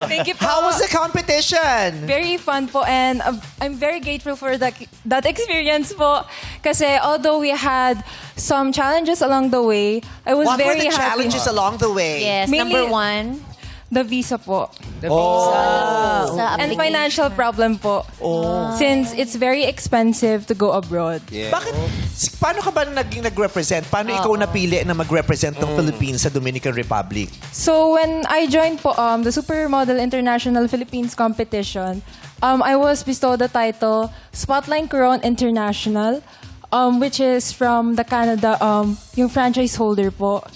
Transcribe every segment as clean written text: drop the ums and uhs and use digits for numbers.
Thank you po. How was the competition? Very fun po, and I'm very grateful for that experience po. Kasi although we had some challenges along the way, I was What were very the happy. challenges along the way? Yes, Mainly- number one. The visa po. Sa And financial problem po. Since it's very expensive to go abroad. Bakit? Paano ka ba nag-represent? Paano ikaw napili na mag-represent ng Philippines sa Dominican Republic? So when I joined po the Supermodel International Philippines competition, I was bestowed the title Spotlight Crown International, which is from the Canada, yung franchise holder po.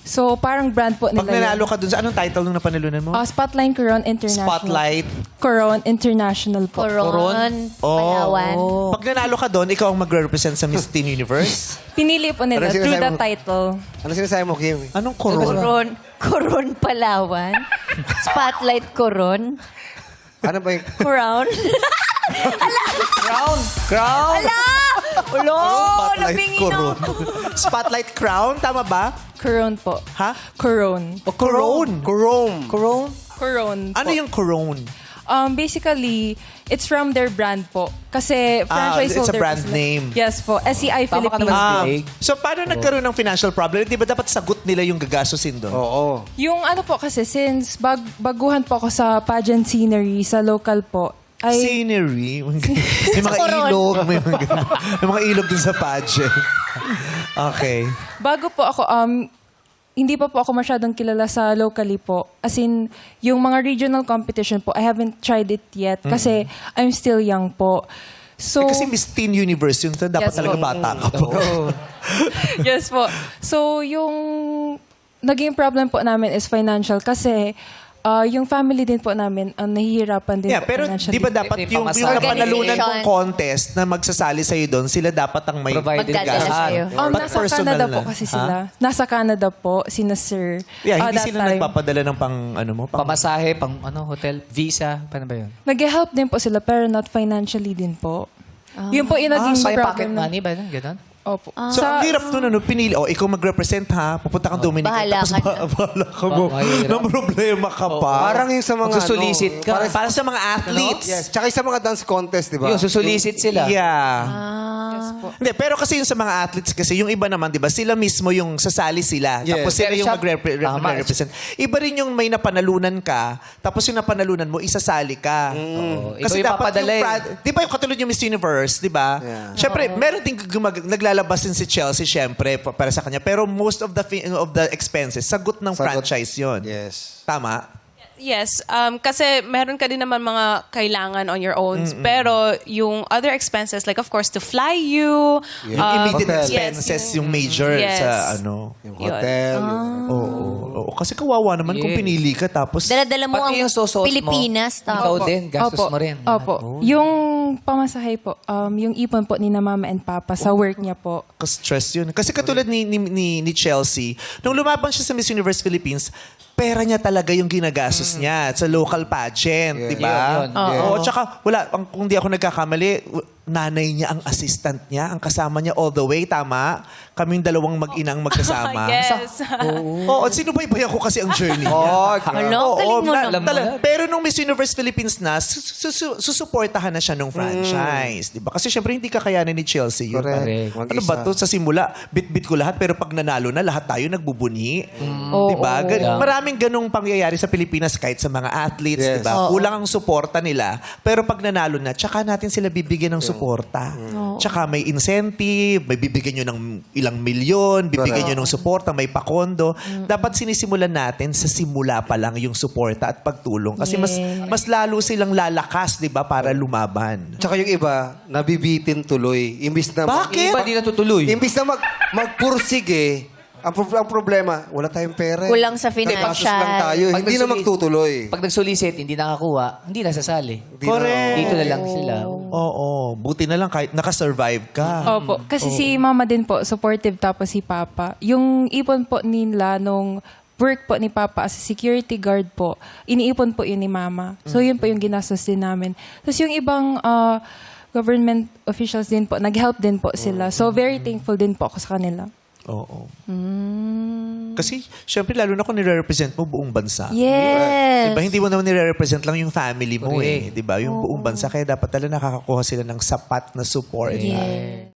So parang brand po Pag nila nanalo yun. ka dun sa anong title nung napanalunan mo? Spotlight Crown International. Spotlight. Crown International po. Coron, Palawan. Pag nanalo ka doon, ikaw ang mag-represent sa Miss Teen Universe? Pinili po nila Ano through sinasabi the mo? title. Ano sinasabi mo, Kim? Anong koron? Coron, Palawan. Spotlight Coron. Ano ba yung... Crown. Crown? Ulo, Spotlight nabingi Coron. na. Spotlight Crown? Tama ba? Crown po. Ha? Crown. O Coron? Kurong. Coron? Crown po. Ano yung Coron? Basically, it's from their brand po. Kasi franchise it's a holder brand po sila. name. Yes po. SCI Tama ka Philippines. naman. So, paano nagkaroon ng financial problem? Di ba dapat sagot nila yung gagastusin doon? Oo. Yung ano po kasi, since baguhan po ako sa pageant scenery sa local po, ay Scenery. May mga Coron. ilog. May mga ilog dun sa pageant. Okay. bago po ako, hindi pa po ako masyadong kilala sa locally po. As in, yung mga regional competition po, I haven't tried it yet kasi I'm still young po. So, Kasi Miss Teen Universe yun. So, dapat Yes, talaga po. bata ka po. yes po. So, yung naging problem po namin is financial kasi yung family din po namin ang nahihirapan din Yeah, po pero financially. di ba dapat May yung pamasahe. napanalunan mong Organization. contest na magsasali sa'yo doon, sila dapat ang may Provided Magdadala ka. sa'yo. But Nasa personal Canada na. po kasi Ha? sila. Nasa Canada po, sina Sir. Yeah, hindi that sila time. nagpapadala ng pang, ano mo? Pang, Pamasahe, pang hotel, visa, paano ba yun? Nag-help din po sila pero not financially din po. Yun po yung naging So, yung pocket problem. money ba? Ganon? Opo. so, ang hirap nun, pinili, ikaw mag-represent ha, pupunta kang Dominican. Bahala tapos ka na. bahala ka mo. Mahirap. Nang problema ka pa. Parang yung sa mga... Magsusulisit ka. Parang, Para sa mga athletes. yes. Tsaka yung sa mga dance contest, di ba? Yun, susulisit sila. Yeah. Hindi, pero kasi yung sa mga athletes kasi, yung iba naman, di ba, sila mismo yung sasali sila. Yes. Tapos sila Pero yung siya- mag-represent. Iba rin yung may napanalunan ka, tapos yung napanalunan mo, isasali ka. Oo. Kasi Ikaw yung dapat papadala yung eh. di ba yung katulad yung Miss Universe, di ba? Yeah. Siyempre, meron din naglalabas din si Chelsea, siyempre, para sa kanya. Pero most of the expenses, sagot ng Sagot. franchise yon. Yes. Tama? Yes, kasi meron ka din naman mga kailangan on your own. Pero yung other expenses, like of course, to fly you. Yung immediate Hotel. expenses, yung major Yes. sa ano. Yung Yun. hotel. Oo. Kasi kawawa naman kung Yes. pinili ka tapos... Dala-dala mo ang Pati yung susuot mo. Pilipinas. Ikaw Tama. din, gastos mo rin. Opo. Yung pamasahe po, yung ipon po ni na mama and papa sa work niya po. Stress yun. Kasi katulad ni Chelsea, nung lumaban siya sa Miss Universe Philippines, pera niya talaga yung ginagastos niya sa local pageant, Yeah. di ba? Yun, Oo. Tsaka, kung di ako nagkakamali, nanay niya ang assistant niya, ang kasama niya all the way, tama? Kaming dalawang mag-inang magkasama. Yes. Oo, sinubaybayan ko kasi ang journey niya. Hala, galing mo na- naman. na. Pero nung Miss Universe Philippines na, susuportahan na siya nung franchise. Di ba? Kasi syempre hindi kakayanin ni Chelsea yun. Correct. Ano ba to? Sa simula, bit-bit ko lahat, pero pag nanalo na, lahat tayo nagbubuni. Di ba? Yeah. Maraming ganung pangyayari sa Pilipinas kahit sa mga athletes. Yes. Di ba? Kulang ang suporta nila. Pero pag nanalo na, tsaka natin sila bibigyan ng suporta. Tsaka may incentive, may bibigyan nyo ng ilang milyon, bibigyan nyo ng suporta, may pakondo. Dapat sinisimulan natin sa simula pa lang yung suporta at pagtulong. Kasi mas lalo silang lalakas, di ba, para lumaban. Tsaka yung iba, nabibitin tuloy. Imbis na... Bakit? Iba di natutuloy. Imbis na magpursige, ang problema, wala tayong pera. Kulang sa Nagpasos financial. lang tayo. Pag Hindi na nagsulit- magtutuloy. Pag nagsulisit, hindi nakakuha, hindi nasasali. Correct. Dito na lang sila. Oo. Buti na lang kahit nakasurvive ka. Opo. Kasi si mama din po, supportive, tapos si papa. Yung ipon po nila nung work po ni papa as a security guard po, iniipon po yun ni mama. So yun po yung ginastos din namin. Tapos yung ibang government officials din po, nag-help din po sila. So very thankful din po ako sa kanila. Oo. Kasi, syempre, lalo na kung nire-represent mo buong bansa. Yes. Diba? Hindi mo naman nire-represent lang yung family mo Correct. Diba? Yung buong bansa. Kaya dapat talaga nakakakuha sila ng sapat na support. Yes.